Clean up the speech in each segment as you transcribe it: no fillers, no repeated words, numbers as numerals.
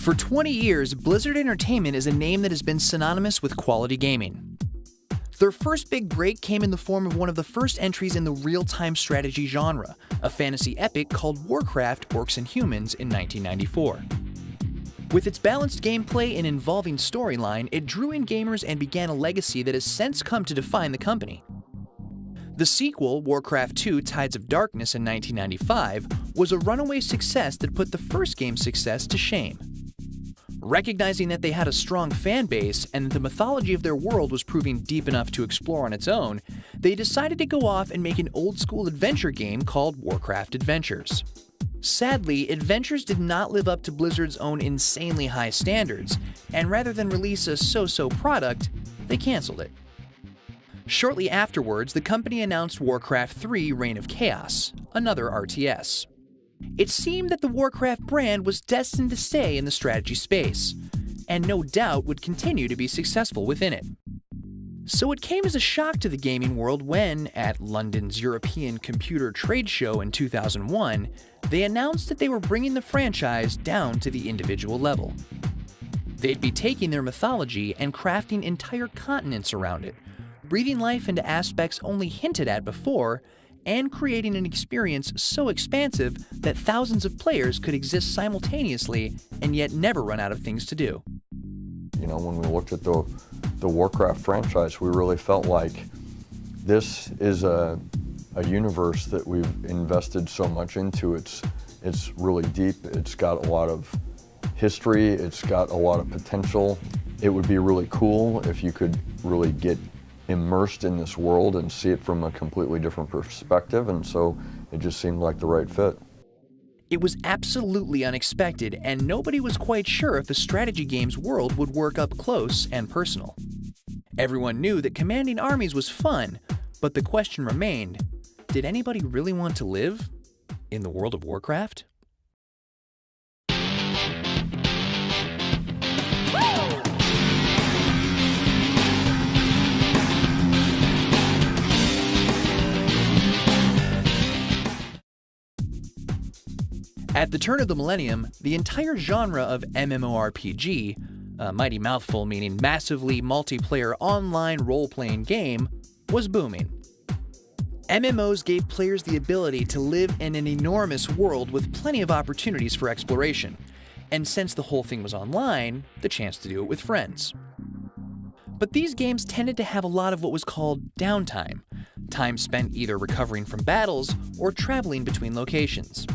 For 20 years, Blizzard Entertainment is a name that has been synonymous with quality gaming. Their first big break came in the form of one of the first entries in the real-time strategy genre, a fantasy epic called Warcraft: Orcs and Humans in 1994. With its balanced gameplay and involving storyline, it drew in gamers and began a legacy that has since come to define the company. The sequel, Warcraft II: Tides of Darkness in 1995, was a runaway success that put the first game's success to shame. Recognizing that they had a strong fan base and that the mythology of their world was proving deep enough to explore on its own, they decided to go off and make an old-school adventure game called Warcraft Adventures. Sadly, Adventures did not live up to Blizzard's own insanely high standards, and rather than release a so-so product, they canceled it. Shortly afterwards, the company announced Warcraft 3: Reign of Chaos, another RTS. It seemed that the Warcraft brand was destined to stay in the strategy space, and no doubt would continue to be successful within it. So it came as a shock to the gaming world when, at London's European Computer Trade Show in 2001, they announced that they were bringing the franchise down to the individual level. They'd be taking their mythology and crafting entire continents around it, breathing life into aspects only hinted at before, and creating an experience so expansive that thousands of players could exist simultaneously and yet never run out of things to do. You know, when we looked at the Warcraft franchise, we really felt like this is a universe that we've invested so much into. It's really deep, it's got a lot of history, it's got a lot of potential. It would be really cool if you could really get immersed in this world and see it from a completely different perspective, and so it just seemed like the right fit. It was absolutely unexpected, and nobody was quite sure if the strategy games world would work up close and personal. Everyone knew that commanding armies was fun, but the question remained, did anybody really want to live in the world of Warcraft? At the turn of the millennium, the entire genre of MMORPG, a mighty mouthful meaning massively multiplayer online role-playing game, was booming. MMOs gave players the ability to live in an enormous world with plenty of opportunities for exploration, and since the whole thing was online, the chance to do it with friends. But these games tended to have a lot of what was called downtime, time spent either recovering from battles or traveling between locations.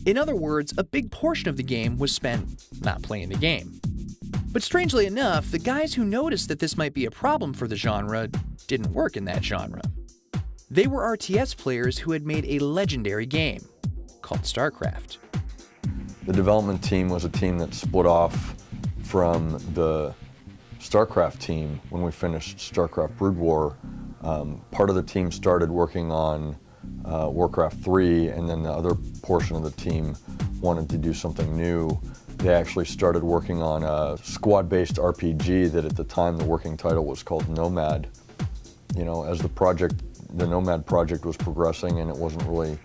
In other words, a big portion of the game was spent not playing the game. But strangely enough, the guys who noticed that this might be a problem for the genre didn't work in that genre. They were RTS players who had made a legendary game called StarCraft. The development team was a team that split off from the StarCraft team when we finished StarCraft Brood War. Part of the team started working on Warcraft 3, and then the other portion of the team wanted to do something new. They actually started working on a squad-based RPG that at the time the working title was called Nomad. You know, as the Nomad project was progressing and it wasn't really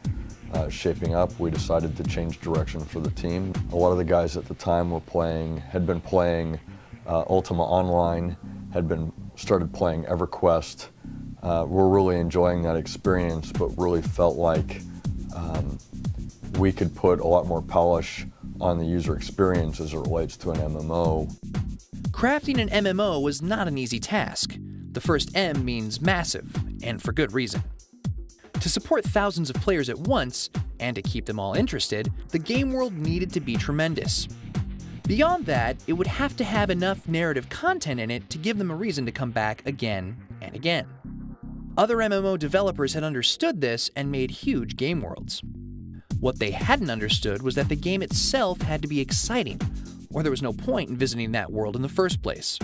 shaping up, we decided to change direction for the team. A lot of the guys at the time had been playing Ultima Online, started playing EverQuest. We're really enjoying that experience, but really felt like we could put a lot more polish on the user experience as it relates to an MMO. Crafting an MMO was not an easy task. The first M means massive, and for good reason. To support thousands of players at once, and to keep them all interested, the game world needed to be tremendous. Beyond that, it would have to have enough narrative content in it to give them a reason to come back again and again. Other MMO developers had understood this and made huge game worlds. What they hadn't understood was that the game itself had to be exciting, or there was no point in visiting that world in the first place.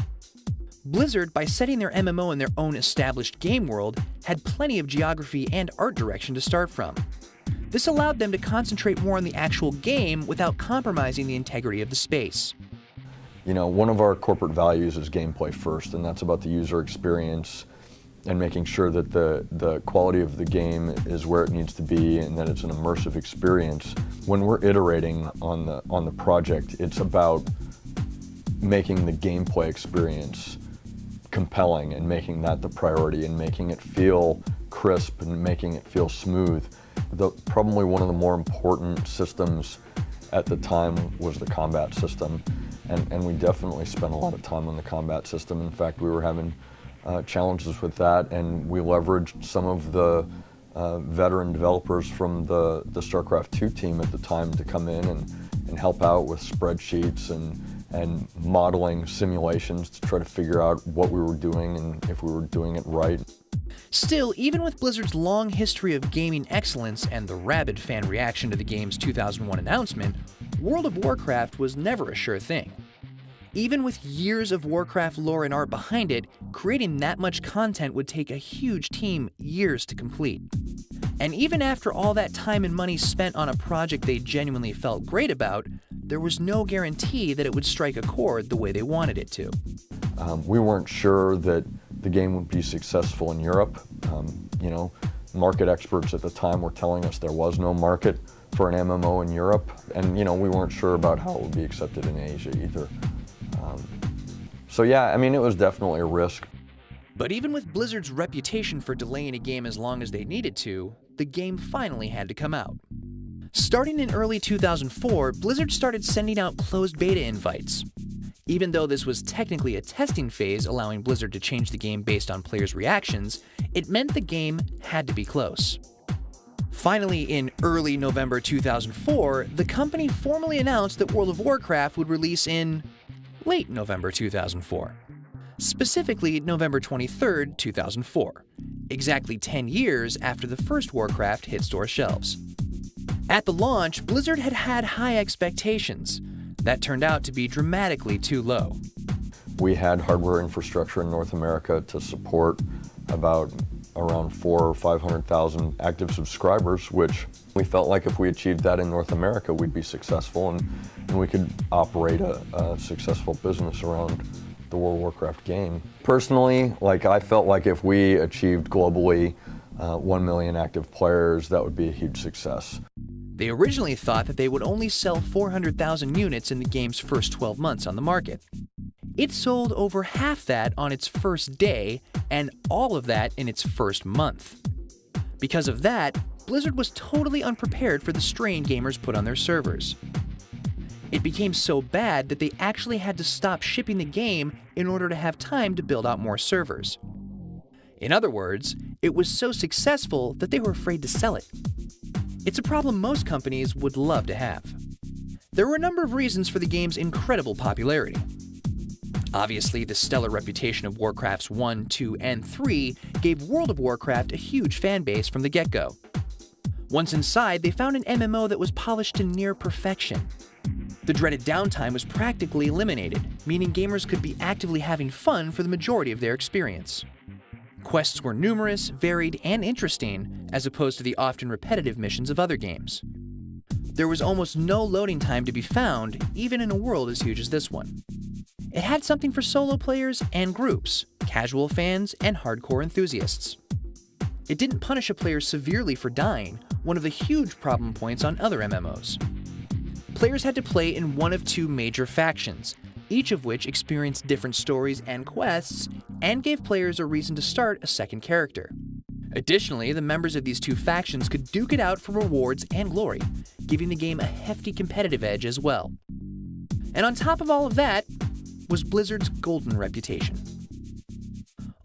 Blizzard, by setting their MMO in their own established game world, had plenty of geography and art direction to start from. This allowed them to concentrate more on the actual game without compromising the integrity of the space. You know, one of our corporate values is gameplay first, and that's about the user experience and making sure that the quality of the game is where it needs to be and that it's an immersive experience. When we're iterating on the project, it's about making the gameplay experience compelling and making that the priority and making it feel crisp and making it feel smooth. Probably one of the more important systems at the time was the combat system, and we definitely spent a lot of time on the combat system. In fact, we were having challenges with that, and we leveraged some of the veteran developers from the StarCraft 2 team at the time to come in and help out with spreadsheets and modeling simulations to try to figure out what we were doing and if we were doing it right. Still, even with Blizzard's long history of gaming excellence and the rabid fan reaction to the game's 2001 announcement, World of Warcraft was never a sure thing. Even with years of Warcraft lore and art behind it, creating that much content would take a huge team years to complete. And even after all that time and money spent on a project they genuinely felt great about, there was no guarantee that it would strike a chord the way they wanted it to. We weren't sure that the game would be successful in Europe. You know, market experts at the time were telling us there was no market for an MMO in Europe, and you know, we weren't sure about how it would be accepted in Asia either. So yeah, I mean, it was definitely a risk. But even with Blizzard's reputation for delaying a game as long as they needed to, the game finally had to come out. Starting in early 2004, Blizzard started sending out closed beta invites. Even though this was technically a testing phase allowing Blizzard to change the game based on players' reactions, it meant the game had to be close. Finally, in early November 2004, the company formally announced that World of Warcraft would release in late November 2004. Specifically, November 23, 2004, exactly 10 years after the first Warcraft hit store shelves. At the launch, Blizzard had had high expectations. That turned out to be dramatically too low. We had hardware infrastructure in North America to support about around 400,000 or 500,000 active subscribers, which we felt like if we achieved that in North America, we'd be successful and we could operate a successful business around the World of Warcraft game. Personally, I felt like if we achieved globally 1 million active players, that would be a huge success. They originally thought that they would only sell 400,000 units in the game's first 12 months on the market. It sold over half that on its first day, and all of that in its first month. Because of that, Blizzard was totally unprepared for the strain gamers put on their servers. It became so bad that they actually had to stop shipping the game in order to have time to build out more servers. In other words, it was so successful that they were afraid to sell it. It's a problem most companies would love to have. There were a number of reasons for the game's incredible popularity. Obviously, the stellar reputation of Warcrafts 1, 2, and 3 gave World of Warcraft a huge fan base from the get-go. Once inside, they found an MMO that was polished to near perfection. The dreaded downtime was practically eliminated, meaning gamers could be actively having fun for the majority of their experience. Quests were numerous, varied, and interesting, as opposed to the often repetitive missions of other games. There was almost no loading time to be found, even in a world as huge as this one. It had something for solo players and groups, casual fans and hardcore enthusiasts. It didn't punish a player severely for dying, one of the huge problem points on other MMOs. Players had to play in one of two major factions, each of which experienced different stories and quests, and gave players a reason to start a second character. Additionally, the members of these two factions could duke it out for rewards and glory, giving the game a hefty competitive edge as well. And on top of all of that was Blizzard's golden reputation.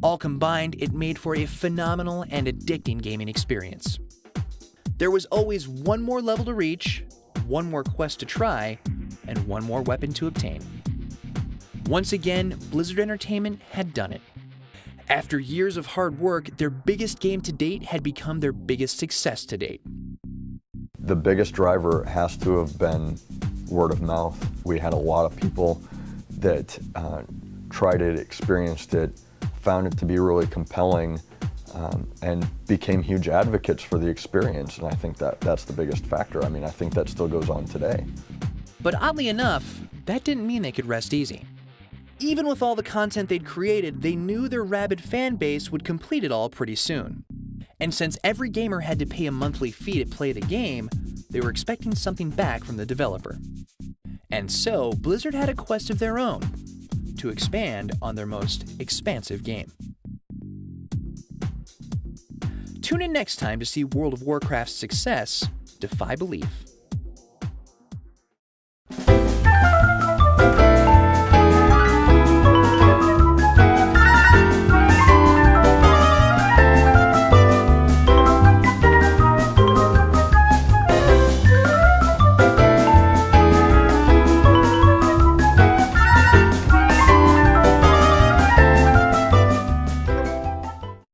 All combined, it made for a phenomenal and addicting gaming experience. There was always one more level to reach, one more quest to try, and one more weapon to obtain. Once again, Blizzard Entertainment had done it. After years of hard work, their biggest game to date had become their biggest success to date. The biggest driver has to have been word of mouth. We had a lot of people that tried it, experienced it, found it to be really compelling, and became huge advocates for the experience. And I think that's the biggest factor. I mean, I think that still goes on today. But oddly enough, that didn't mean they could rest easy. Even with all the content they'd created, they knew their rabid fan base would complete it all pretty soon. And since every gamer had to pay a monthly fee to play the game, they were expecting something back from the developer. And so, Blizzard had a quest of their own, to expand on their most expansive game. Tune in next time to see World of Warcraft's success defy belief.